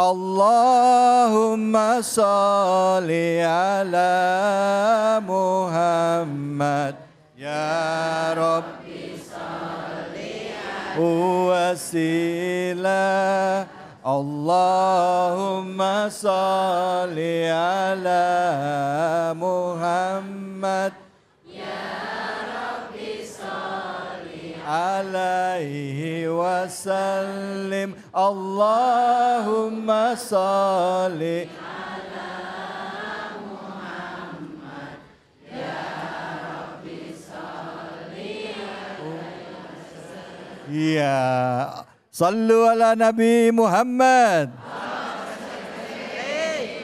Allahumma sholli ala Muhammad. Ya Rabbi sholli wasilah. Allahumma sholli ala Muhammad. Alaihi wasallim. Allahumma sholli ala Muhammad. Ya Rabbi sholli alaihi wasallim. Ya, sallu ala Nabi Muhammad.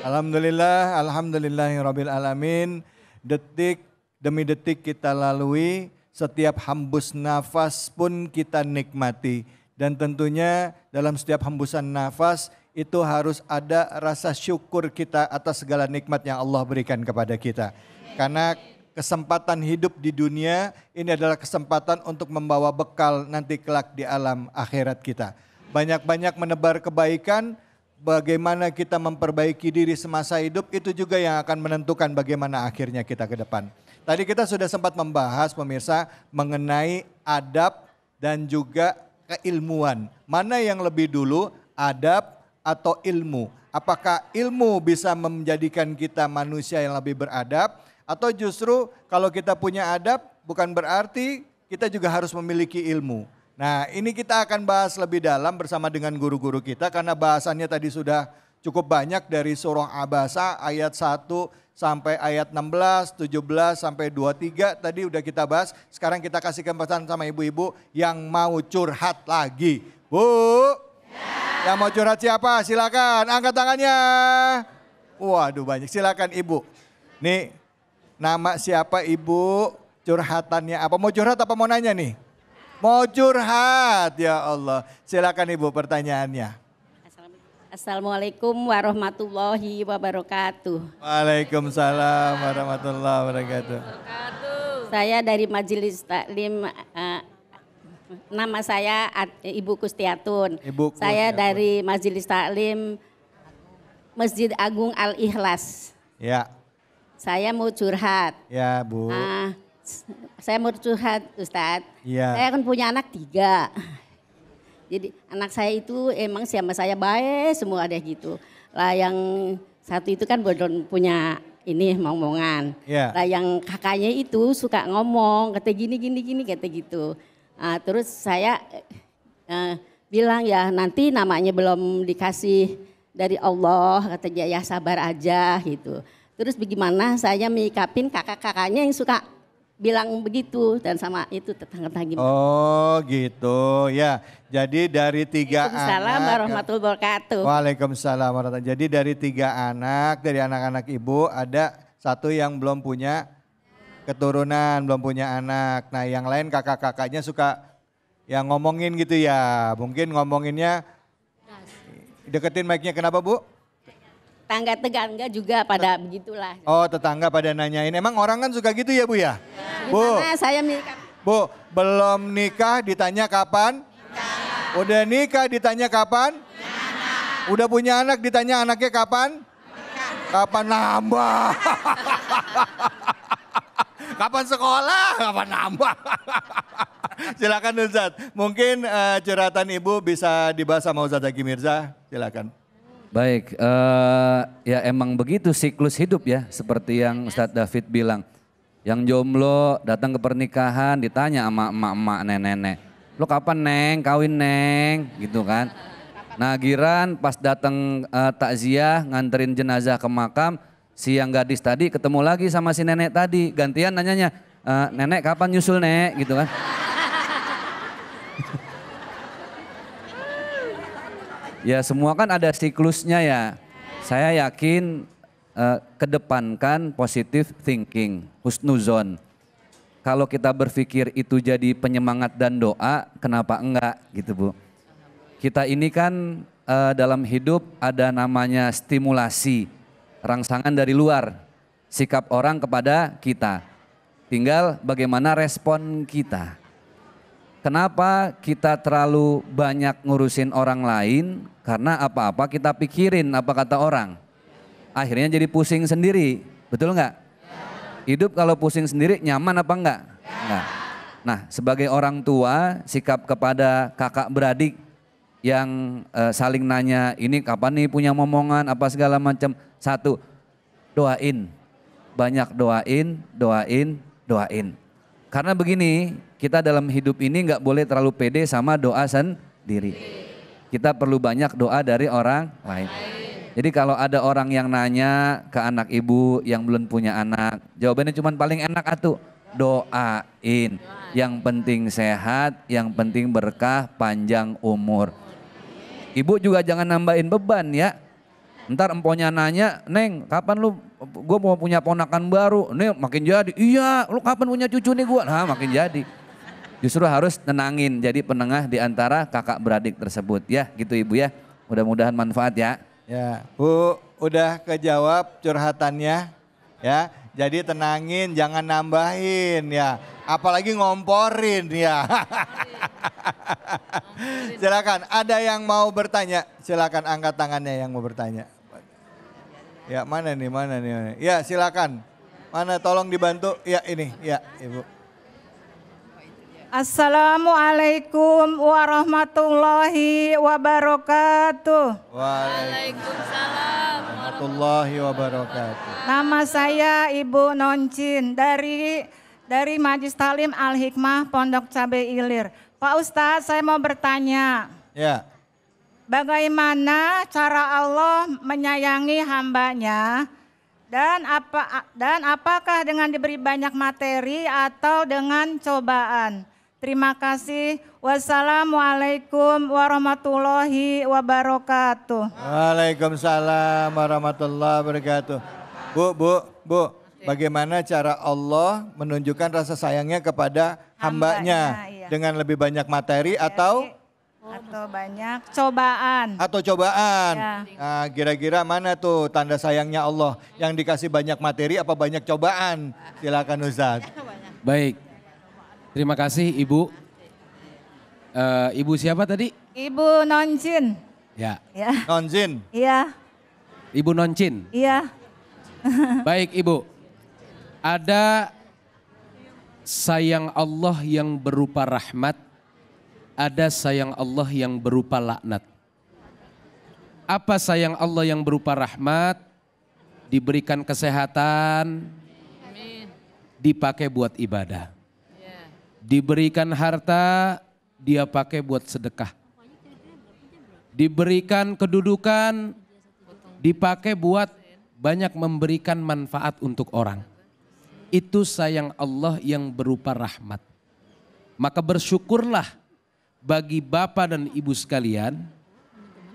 Alhamdulillah, alhamdulillahirabbil alamin. Detik demi detik kita lalui. Setiap hembus nafas pun kita nikmati. Dan tentunya dalam setiap hembusan nafas itu harus ada rasa syukur kita atas segala nikmat yang Allah berikan kepada kita. Karena kesempatan hidup di dunia ini adalah kesempatan untuk membawa bekal nanti kelak di alam akhirat kita. Banyak-banyak menebar kebaikan, bagaimana kita memperbaiki diri semasa hidup itu juga yang akan menentukan bagaimana akhirnya kita ke depan. Tadi kita sudah sempat membahas pemirsa mengenai adab dan juga keilmuan. Mana yang lebih dulu, adab atau ilmu? Apakah ilmu bisa menjadikan kita manusia yang lebih beradab? Atau justru kalau kita punya adab bukan berarti kita juga harus memiliki ilmu. Nah ini kita akan bahas lebih dalam bersama dengan guru-guru kita karena bahasannya tadi sudah cukup banyak dari surah Abasa ayat 1 sampai ayat 16, 17 sampai 23 tadi udah kita bahas. Sekarang kita kasih kesempatan sama ibu-ibu yang mau curhat lagi. Bu, yang mau curhat siapa? Silakan angkat tangannya. Waduh banyak, silakan ibu. Nih nama siapa ibu, curhatannya apa? Mau curhat apa mau nanya nih? Mau curhat, ya Allah. Silakan ibu pertanyaannya. Assalamualaikum warahmatullahi wabarakatuh. Waalaikumsalam warahmatullahi wabarakatuh. Saya dari Majelis Taklim, nama saya Ibu Kustiatun. Saya dari Majelis Taklim Masjid Agung Al-Ikhlas. Ya. Saya mau curhat. Ya Bu. Saya mau curhat Ustadz. Ya. Saya kan punya anak 3. Jadi anak saya itu emang sama saya baik semua ada gitu. Lah yang satu itu kan belum punya ini ngomongan. Yeah. Lah yang kakaknya itu suka ngomong kata gini kata gitu. Terus saya bilang ya nanti namanya belum dikasih dari Allah kata dia ya sabar aja gitu. Terus bagaimana saya menyikapin kakak-kakaknya yang suka bilang begitu dan sama itu tetangga-tetangga. Oh gitu ya. Jadi dari 3 anak. Waalaikumsalam warahmatullahi wabarakatuh. Waalaikumsalam warahmatullahi wabarakatuh. Jadi dari 3 anak, dari anak-anak ibu ada 1 yang belum punya keturunan, belum punya anak. Nah yang lain kakak-kakaknya suka yang ngomongin gitu ya. Mungkin ngomonginnya deketin mic-nya kenapa Bu? Tetangga juga pada begitulah. Oh tetangga pada nanyain, emang orang kan suka gitu ya Bu ya? Bu, saya nikah. Bu, belum nikah ditanya kapan? Nikah. Udah nikah ditanya kapan? Anak. Udah punya anak ditanya anaknya kapan? Nikah. Kapan nambah? Kapan sekolah? Kapan nambah? Silakan Ustadz, mungkin curhatan ibu bisa dibahas sama Ustadz Zaki Mirza, silakan. Baik, ya emang begitu siklus hidup ya, seperti yang Ustadz David bilang. Yang jomblo datang ke pernikahan ditanya sama emak-emak, nenek-nenek. Lo kapan neng, kawin neng, gitu kan. Nah giran pas datang takziah nganterin jenazah ke makam, si yang gadis tadi ketemu lagi sama si nenek tadi. Gantian nanyanya, nenek kapan nyusul nek, gitu kan. Ya semua kan ada siklusnya ya. Saya yakin kedepankan positive thinking, husnuzon. Kalau kita berpikir itu jadi penyemangat dan doa, kenapa enggak gitu Bu. Kita ini kan dalam hidup ada namanya stimulasi, rangsangan dari luar, sikap orang kepada kita. Tinggal bagaimana respon kita. Kenapa kita terlalu banyak ngurusin orang lain? Karena apa-apa kita pikirin apa kata orang. Akhirnya jadi pusing sendiri, betul nggak? Hidup kalau pusing sendiri nyaman apa enggak? Enggak. Nah, sebagai orang tua, sikap kepada kakak beradik yang saling nanya, ini kapan nih punya momongan apa segala macam. Satu, doain. Banyak doain, doain, doain. Karena begini, kita dalam hidup ini nggak boleh terlalu pede sama doa sendiri. Kita perlu banyak doa dari orang lain. Jadi kalau ada orang yang nanya ke anak ibu yang belum punya anak, jawabannya cuma paling enak atuh, doain. Yang penting sehat, yang penting berkah, panjang umur. Ibu juga jangan nambahin beban ya. Ntar emponya nanya, Neng kapan lu, gue mau punya ponakan baru, nih makin jadi, iya lu kapan punya cucu nih gue, nah makin jadi. Justru harus tenangin, jadi penengah di antara kakak beradik tersebut ya gitu ibu ya. Mudah-mudahan manfaat ya. Ya, Bu, udah kejawab curhatannya ya. Jadi tenangin, jangan nambahin ya. Apalagi ngomporin ya. Silakan, ada yang mau bertanya? Silakan angkat tangannya yang mau bertanya. Ya, mana nih? Ya, silakan. Mana tolong dibantu? Ya, ini. Ya, Ibu. Assalamualaikum warahmatullahi wabarakatuh. Waalaikumsalam warahmatullahi wabarakatuh. Nama saya Ibu Noncin dari Majlis Talim Al Hikmah Pondok Cabe Ilir. Pak Ustadz, saya mau bertanya. Ya. Bagaimana cara Allah menyayangi hambanya dan apakah dengan diberi banyak materi atau dengan cobaan? Terima kasih. Wassalamualaikum warahmatullahi wabarakatuh. Waalaikumsalam warahmatullahi wabarakatuh. Bu, bagaimana cara Allah menunjukkan rasa sayangnya kepada hambanya iya. dengan lebih banyak materi atau banyak cobaan. Atau cobaan. Ya. Nah, kira-kira mana tuh tanda sayangnya Allah? Yang dikasih banyak materi apa banyak cobaan? Silakan Ustaz. Baik, terima kasih Ibu. Ibu siapa tadi? Ibu Noncin. Ya, Ya. Nonzin. Iya. Ibu Noncin. Iya. Baik Ibu, ada sayang Allah yang berupa rahmat, ada sayang Allah yang berupa laknat. Apa sayang Allah yang berupa rahmat? Diberikan kesehatan, dipakai buat ibadah. Diberikan harta, dia pakai buat sedekah. Diberikan kedudukan, dipakai buat banyak memberikan manfaat untuk orang. Itu sayang Allah yang berupa rahmat. Maka bersyukurlah bagi bapak dan ibu sekalian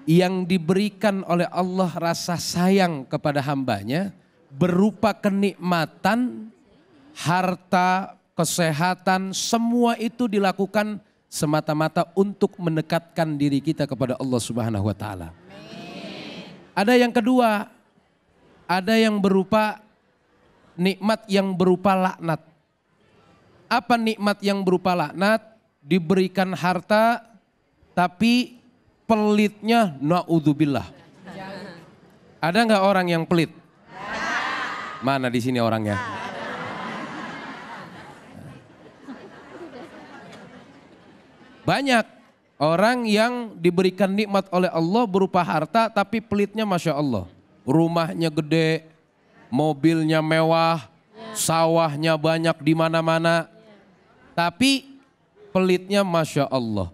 yang diberikan oleh Allah rasa sayang kepada hambanya berupa kenikmatan, harta, kesehatan, semua itu dilakukan semata-mata untuk mendekatkan diri kita kepada Allah Subhanahu wa taala. Ada yang kedua, ada yang berupa nikmat yang berupa laknat. Apa nikmat yang berupa laknat? Diberikan harta tapi pelitnya naudzubillah. Ada nggak orang yang pelit? Mana di sini orangnya? Banyak orang yang diberikan nikmat oleh Allah berupa harta tapi pelitnya Masya Allah. Rumahnya gede, mobilnya mewah, sawahnya banyak di mana-mana. Tapi pelitnya Masya Allah.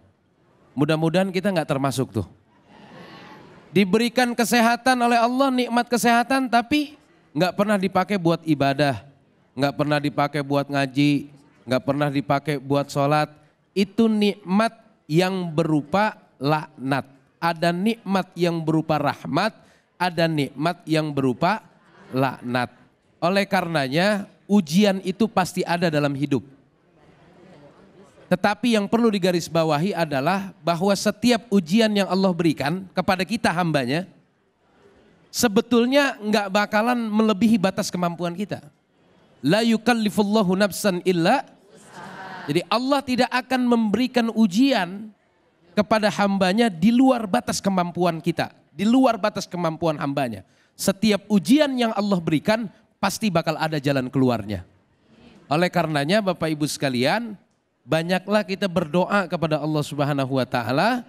Mudah-mudahan kita nggak termasuk tuh. Diberikan kesehatan oleh Allah, nikmat kesehatan tapi nggak pernah dipakai buat ibadah. Nggak pernah dipakai buat ngaji, nggak pernah dipakai buat sholat. Itu nikmat yang berupa laknat. Ada nikmat yang berupa rahmat, ada nikmat yang berupa laknat. Oleh karenanya ujian itu pasti ada dalam hidup. Tetapi yang perlu digarisbawahi adalah bahwa setiap ujian yang Allah berikan kepada kita hambanya, sebetulnya nggak bakalan melebihi batas kemampuan kita. La yukallifullahu nafsan illa Jadi Allah tidak akan memberikan ujian kepada hambanya di luar batas kemampuan kita. Di luar batas kemampuan hambanya. Setiap ujian yang Allah berikan pasti bakal ada jalan keluarnya. Oleh karenanya Bapak Ibu sekalian, banyaklah kita berdoa kepada Allah Subhanahu wa taala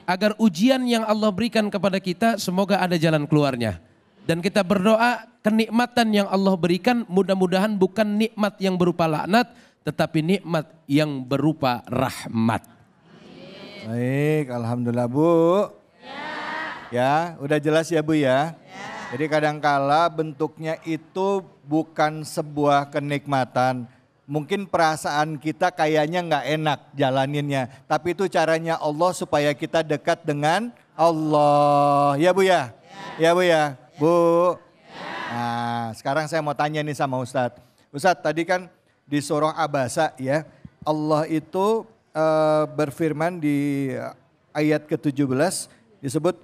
agar ujian yang Allah berikan kepada kita semoga ada jalan keluarnya. Dan kita berdoa kenikmatan yang Allah berikan mudah-mudahan bukan nikmat yang berupa laknat tetapi nikmat yang berupa rahmat. Baik, alhamdulillah Bu. Ya, udah jelas ya Bu ya. Jadi kadangkala bentuknya itu bukan sebuah kenikmatan. Mungkin perasaan kita kayaknya nggak enak jalaninnya. Tapi itu caranya Allah supaya kita dekat dengan Allah. Ya Bu ya? Ya Bu ya? Bu? Nah sekarang saya mau tanya nih sama Ustadz. Ustadz tadi kan di surah Abasa ya. Allah itu berfirman di ayat ke-17 disebut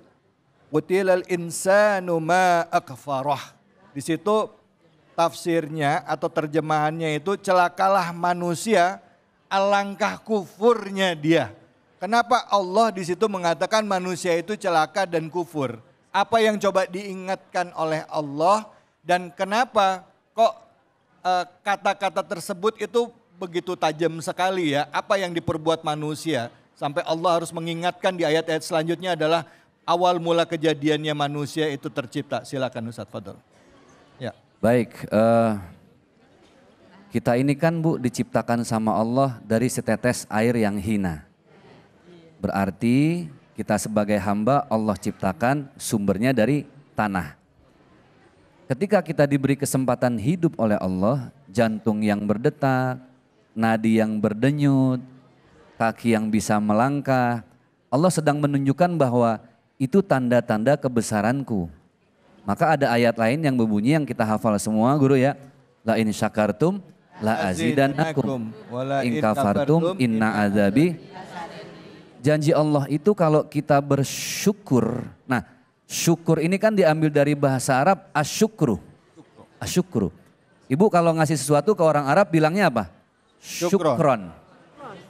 Qutilal insanu ma akfarah. Di situ tafsirnya atau terjemahannya itu celakalah manusia alangkah kufurnya dia. Kenapa Allah di situ mengatakan manusia itu celaka dan kufur? Apa yang coba diingatkan oleh Allah dan kenapa kok kata-kata tersebut itu begitu tajam sekali ya? Apa yang diperbuat manusia sampai Allah harus mengingatkan di ayat-ayat selanjutnya adalah awal mula kejadiannya manusia itu tercipta. Silakan Ustadz Fadl. Ya. Baik, kita ini kan Bu diciptakan sama Allah dari setetes air yang hina. Berarti kita sebagai hamba Allah ciptakan sumbernya dari tanah. Ketika kita diberi kesempatan hidup oleh Allah, jantung yang berdetak, nadi yang berdenyut, kaki yang bisa melangkah, Allah sedang menunjukkan bahwa itu tanda-tanda kebesaranku. Maka ada ayat lain yang berbunyi yang kita hafal semua guru ya. La in syakartum la azidannakum. In kafartum inna azabi. Janji Allah itu kalau kita bersyukur. Nah syukur ini kan diambil dari bahasa Arab asyukru. Asyukru. Ibu kalau ngasih sesuatu ke orang Arab bilangnya apa? Syukron.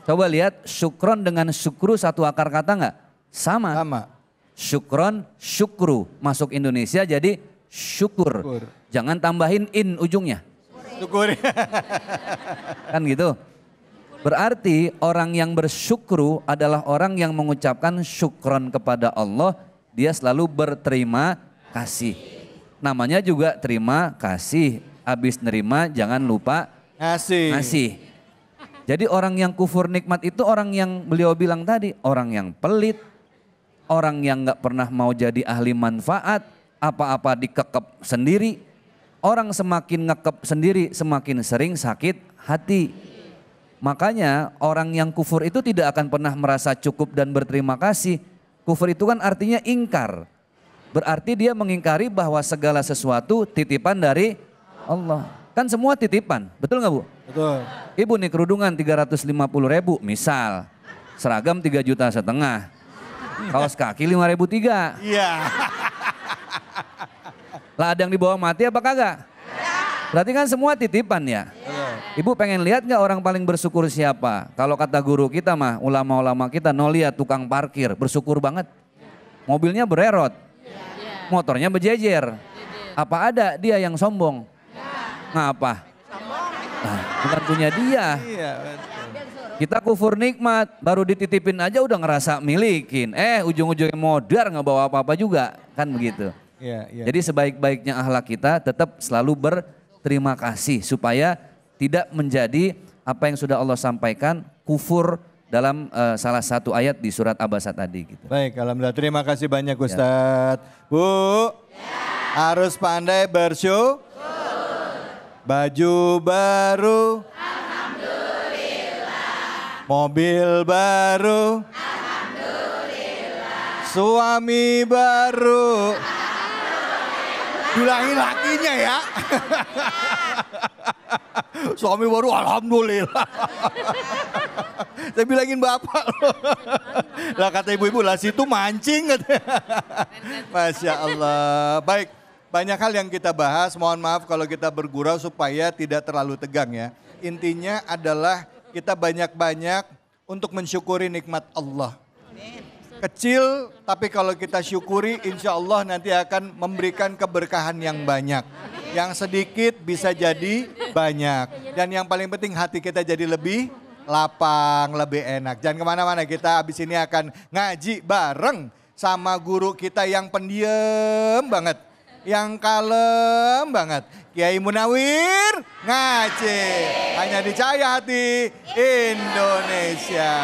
Coba lihat syukron dengan syukru satu akar kata enggak? Sama. Syukron, syukru. Masuk Indonesia jadi syukur. Jangan tambahin in ujungnya. Syukur. Kan gitu. Berarti orang yang bersyukru adalah orang yang mengucapkan syukron kepada Allah. Dia selalu berterima kasih. Namanya juga terima kasih. Habis nerima jangan lupa ngasih. Jadi orang yang kufur nikmat itu orang yang beliau bilang tadi. Orang yang pelit. Orang yang gak pernah mau jadi ahli manfaat, apa-apa dikekep sendiri. Orang semakin ngekep sendiri semakin sering sakit hati. Makanya orang yang kufur itu tidak akan pernah merasa cukup dan berterima kasih. Kufur itu kan artinya ingkar. Berarti dia mengingkari bahwa segala sesuatu titipan dari Allah. Kan semua titipan, betul gak Bu? Betul. Ibu nih kerudungan 350.000 misal. Seragam 3,5 juta. Kaos kaki 5.300. Iya. Lah ada yang dibawa mati apa kagak? Berarti kan semua titipan ya. Ibu pengen lihat nggak orang paling bersyukur siapa? Kalau kata guru kita mah, ulama-ulama kita, no lihat tukang parkir, bersyukur banget. Mobilnya bererot, motornya berjejer. Apa ada dia yang sombong? Ngapa? Nah, bukan punya dia. Kita kufur nikmat, baru dititipin aja udah ngerasa milikin. Ujung-ujungnya modar nggak bawa apa-apa juga, kan begitu. Jadi sebaik-baiknya akhlak kita tetap selalu berterima kasih supaya tidak menjadi apa yang sudah Allah sampaikan kufur dalam salah satu ayat di surat Abasa tadi. Gitu. Baik, alhamdulillah terima kasih banyak Ustadz. Bu, harus pandai bersyukur. Baju baru. Mobil baru. Alhamdulillah. Suami baru. Bilangin lakinya ya. Suami baru alhamdulillah. Saya bilangin bapak loh. Lah kata ibu-ibu lah situ mancing. Masya Allah. Baik, banyak hal yang kita bahas. Mohon maaf kalau kita bergurau supaya tidak terlalu tegang ya. Intinya adalah kita banyak-banyak untuk mensyukuri nikmat Allah. Kecil, tapi kalau kita syukuri insya Allah nanti akan memberikan keberkahan yang banyak. Yang sedikit bisa jadi banyak. Dan yang paling penting hati kita jadi lebih lapang, lebih enak. Jangan kemana-mana, kita habis ini akan ngaji bareng sama guru kita yang pendiam banget. Yang kalem banget. Kiai Munawir ngaji. Hanya di Cahaya Hati Indonesia.